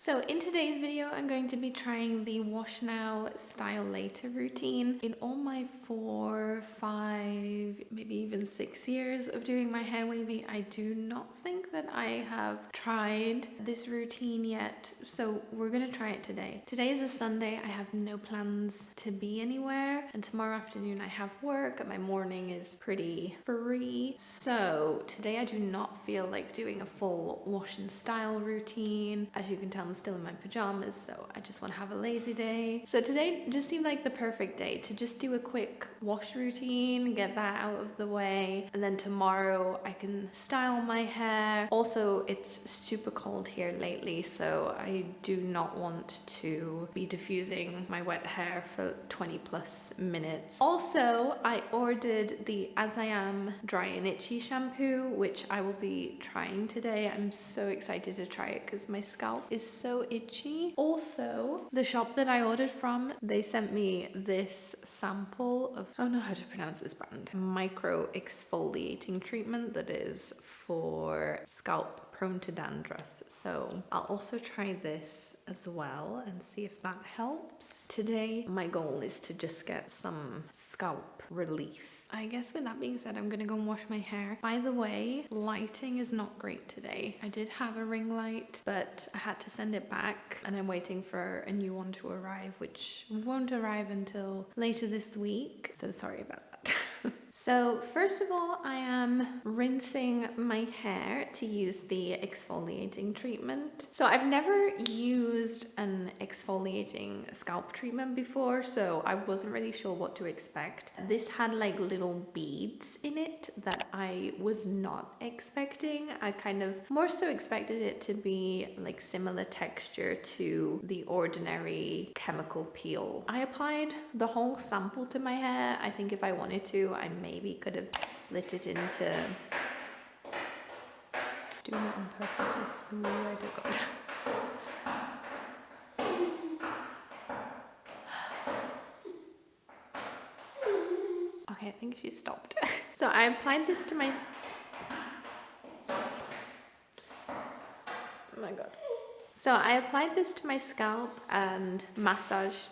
So in today's video, I'm going to be trying the wash now, style later routine. In all my 4, 5, maybe even 6 years of doing my hair wavy, I do not think that I have tried this routine yet. So we're gonna try it today. Today is a Sunday. I have no plans to be anywhere, and tomorrow afternoon I have work and my morning is pretty free. So today I do not feel like doing a full wash and style routine. As you can tell, I'm still in my pajamas, so I just want to have a lazy day. So today just seemed like the perfect day to just do a quick wash routine, get that out of the way, and then tomorrow I can style my hair. Also, it's super cold here lately, so I do not want to be diffusing my wet hair for 20 plus minutes. Also, I ordered the As I Am Dry and Itchy shampoo, which I will be trying today. I'm so excited to try it because my scalp is so itchy. Also, the shop that I ordered from, they sent me this sample of, I don't know how to pronounce this brand, micro exfoliating treatment that is for scalp prone to dandruff. So I'll also try this as well and see if that helps. Today, my goal is to just get some scalp relief. I guess with that being said, I'm gonna go and wash my hair. By the way, lighting is not great today. I did have a ring light, but I had to send it back and I'm waiting for a new one to arrive, which won't arrive until later this week. So sorry about that. So first of all, I am rinsing my hair to use the exfoliating treatment. So I've never used an exfoliating scalp treatment before, so I wasn't really sure what to expect. This had like little beads in it that I was not expecting. I kind of more so expected it to be like similar texture to the ordinary chemical peel. I applied the whole sample to my hair. I think if I wanted to, I maybe could have split it into, doing it on purpose, I swear to God. Okay, I think she stopped. So I applied this to my, oh my God. So I applied this to my scalp and massaged.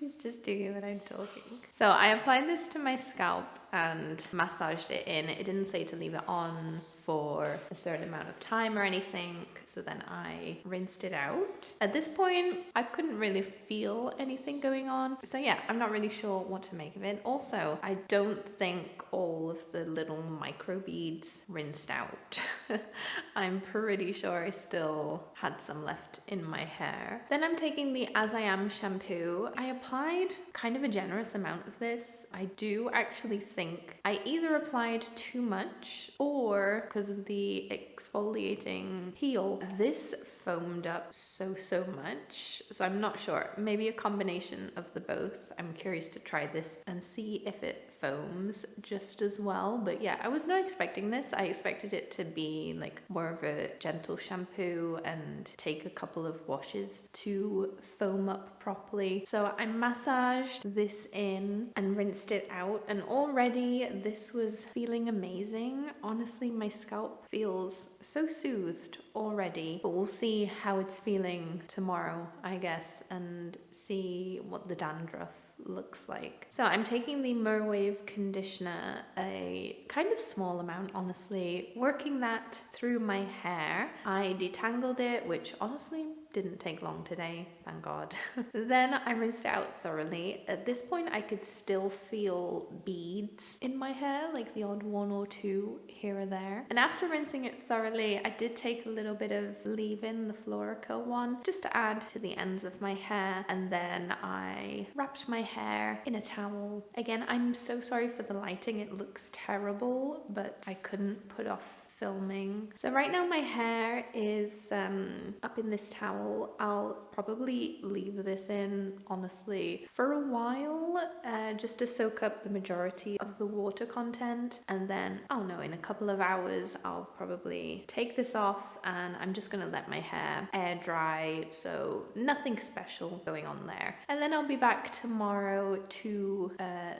She's just doing what I'm talking. So I applied this to my scalp and massaged it in. It didn't say to leave it on for a certain amount of time or anything, so then I rinsed it out. At this point, I couldn't really feel anything going on. So yeah, I'm not really sure what to make of it. Also, I don't think all of the little micro beads rinsed out. I'm pretty sure I still had some left in my hair. Then I'm taking the As I Am shampoo. I applied kind of a generous amount of this. I do actually think I either applied too much or because of the exfoliating peel, this foamed up so much. So I'm not sure. Maybe a combination of the both. I'm curious to try this and see if it foams just as well. But yeah, I was not expecting this. I expected it to be like more of a gentle shampoo and take a couple of washes to foam up properly. So I massaged this in and rinsed it out, and already this was feeling amazing. Honestly, my scalp feels so soothed already, but we'll see how it's feeling tomorrow, I guess, and see what the dandruff looks like. So I'm taking the merwave conditioner, a kind of small amount, honestly, working that through my hair. I detangled it, which honestly didn't take long today, thank God. Then I rinsed it out thoroughly. At this point, I could still feel beads in my hair, like the odd 1 or 2 here or there. And after rinsing it thoroughly, I did take a little bit of leave-in, the floracurl one, just to add to the ends of my hair. And then I wrapped my hair in a towel. Again, I'm so sorry for the lighting. It looks terrible, but I couldn't put off filming. So right now my hair is up in this towel. I'll probably leave this in, honestly, for a while, just to soak up the majority of the water content. And then, I don't know, in a couple of hours, I'll probably take this off and I'm just gonna let my hair air dry. So nothing special going on there. And then I'll be back tomorrow to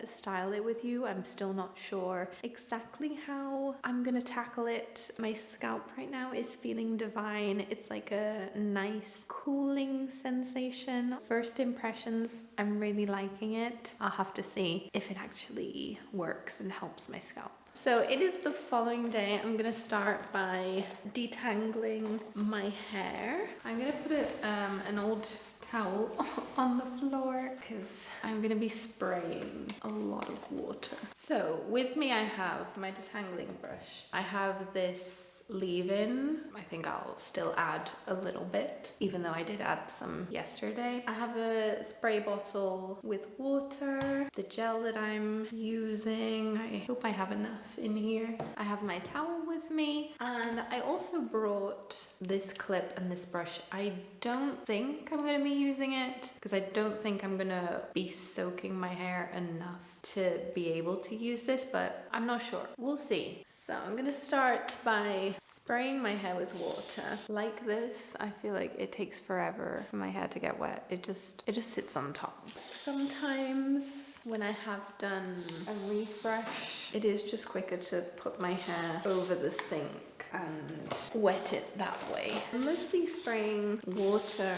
style it with you. I'm still not sure exactly how I'm gonna tackle it it. My scalp right now is feeling divine. It's like a nice cooling sensation. First impressions, I'm really liking it. I'll have to see if it actually works and helps my scalp. So it is the following day. I'm gonna start by detangling my hair. I'm gonna put an old towel on the floor because I'm gonna be spraying a lot of water. So with me I have my detangling brush. I have this leave-in. I think I'll still add a little bit, even though I did add some yesterday. I have a spray bottle with water, the gel that I'm using. I hope I have enough in here. I have my towel with me, and I also brought this clip and this brush. I don't think I'm gonna be using it because I don't think I'm gonna be soaking my hair enough to be able to use this, but I'm not sure. We'll see. So I'm gonna start by spraying my hair with water like this. I feel like it takes forever for my hair to get wet. It just sits on top. Sometimes when I have done a refresh, it is just quicker to put my hair over the sink and wet it that way. I'm mostly spraying water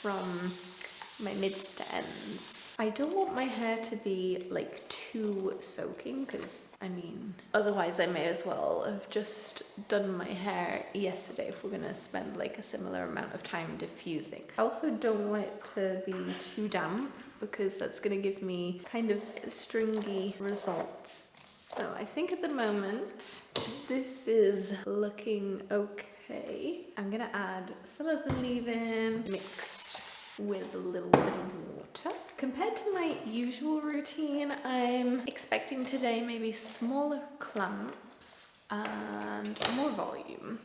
from my mids to ends. I don't want my hair to be like too soaking because I mean, otherwise I may as well have just done my hair yesterday if we're gonna spend like a similar amount of time diffusing. I also don't want it to be too damp because that's gonna give me kind of stringy results. So I think at the moment this is looking okay. I'm gonna add some of the leave-in mixed with a little bit of water. Compared to my usual routine, I'm expecting today maybe smaller clumps and more volume.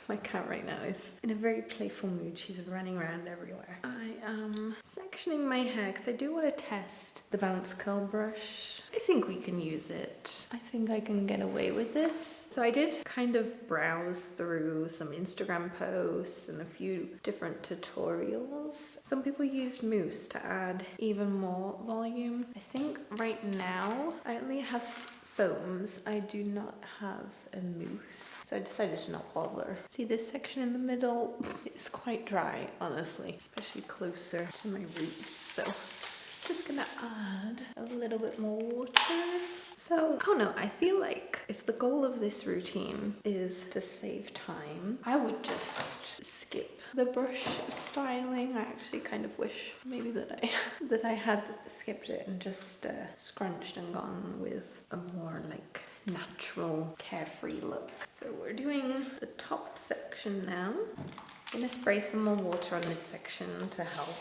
My cat right now is in a very playful mood. She's running around everywhere. I am sectioning my hair because I do want to test the bounce curl brush. I think we can use it. I think I can get away with this. So I did kind of browse through some Instagram posts and a few different tutorials. Some people used mousse to add even more volume. I think right now I only have foams. I do not have a mousse, so I decided to not bother. See, this section in the middle is quite dry, honestly, especially closer to my roots. So just gonna add a little bit more water. So, I don't know, I feel like if the goal of this routine is to save time, I would just skip the brush styling. I actually kind of wish maybe that I had skipped it and just scrunched and gone with a more like natural, carefree look. So we're doing the top section now. I'm gonna spray some more water on this section to help.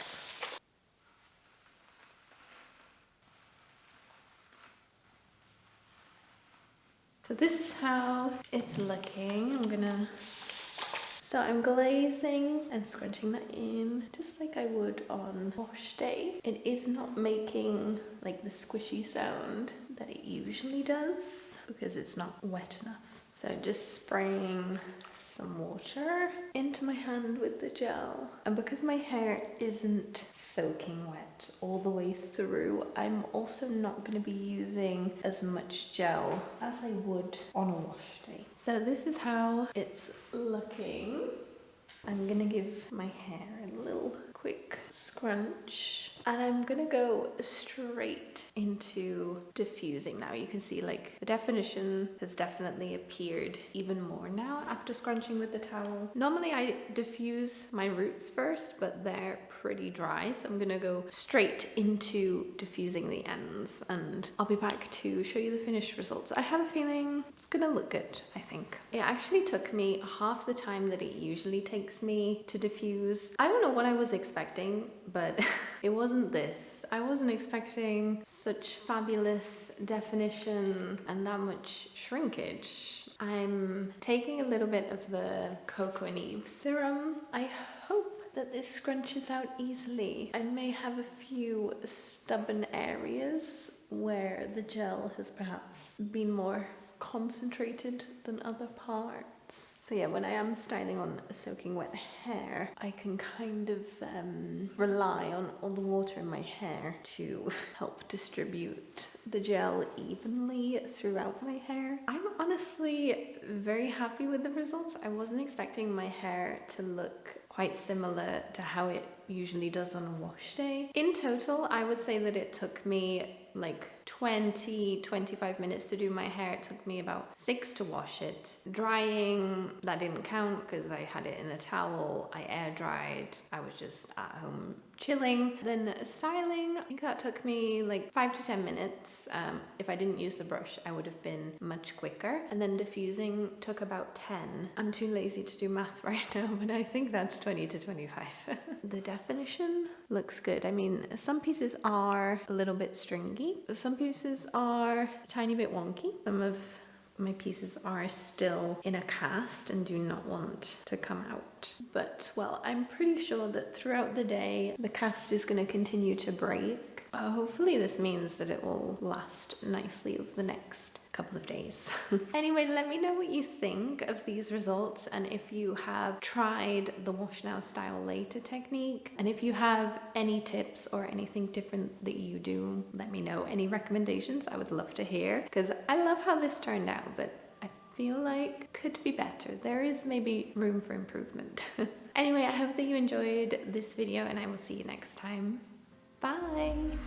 So this is how it's looking. So I'm glazing and scrunching that in just like I would on wash day. It is not making like the squishy sound that it usually does because it's not wet enough. So just spraying some water into my hand with the gel. And because my hair isn't soaking wet all the way through, I'm also not going to be using as much gel as I would on a wash day. So this is how it's looking. I'm going to give my hair a little quick scrunch. And I'm gonna go straight into diffusing now. You can see like the definition has definitely appeared even more now after scrunching with the towel. Normally I diffuse my roots first, but they're pretty dry. So I'm gonna go straight into diffusing the ends and I'll be back to show you the finished results. I have a feeling it's gonna look good, I think. It actually took me half the time that it usually takes me to diffuse. I don't know what I was expecting, but it wasn't this. I wasn't expecting such fabulous definition and that much shrinkage. I'm taking a little bit of the coco&eve serum. I hope that this scrunches out easily. I may have a few stubborn areas where the gel has perhaps been more concentrated than other parts. So yeah, when I am styling on soaking wet hair, I can kind of rely on all the water in my hair to help distribute the gel evenly throughout my hair. I'm honestly very happy with the results. I wasn't expecting my hair to look quite similar to how it usually does on a wash day. In total, I would say that it took me like 20-25 minutes to do my hair. It took me about 6 to wash it. Drying, that didn't count because I had it in a towel. I air dried. I was just at home chilling. Then styling, I think that took me like 5 to 10 minutes. If I didn't use the brush, I would have been much quicker. And then diffusing took about 10. I'm too lazy to do math right now, but I think that's 20 to 25. The definition looks good. I mean, some pieces are a little bit stringy. Some pieces are a tiny bit wonky. Some of my pieces are still in a cast and do not want to come out. But, well, I'm pretty sure that throughout the day, the cast is going to continue to break. Hopefully this means that it will last nicely over the next couple of days. Anyway, let me know what you think of these results and if you have tried the wash now style later technique, and if you have any tips or anything different that you do, let me know. Any recommendations, I would love to hear, because I love how this turned out, but I feel like could be better. There is maybe room for improvement. Anyway, I hope that you enjoyed this video and I will see you next time. Bye.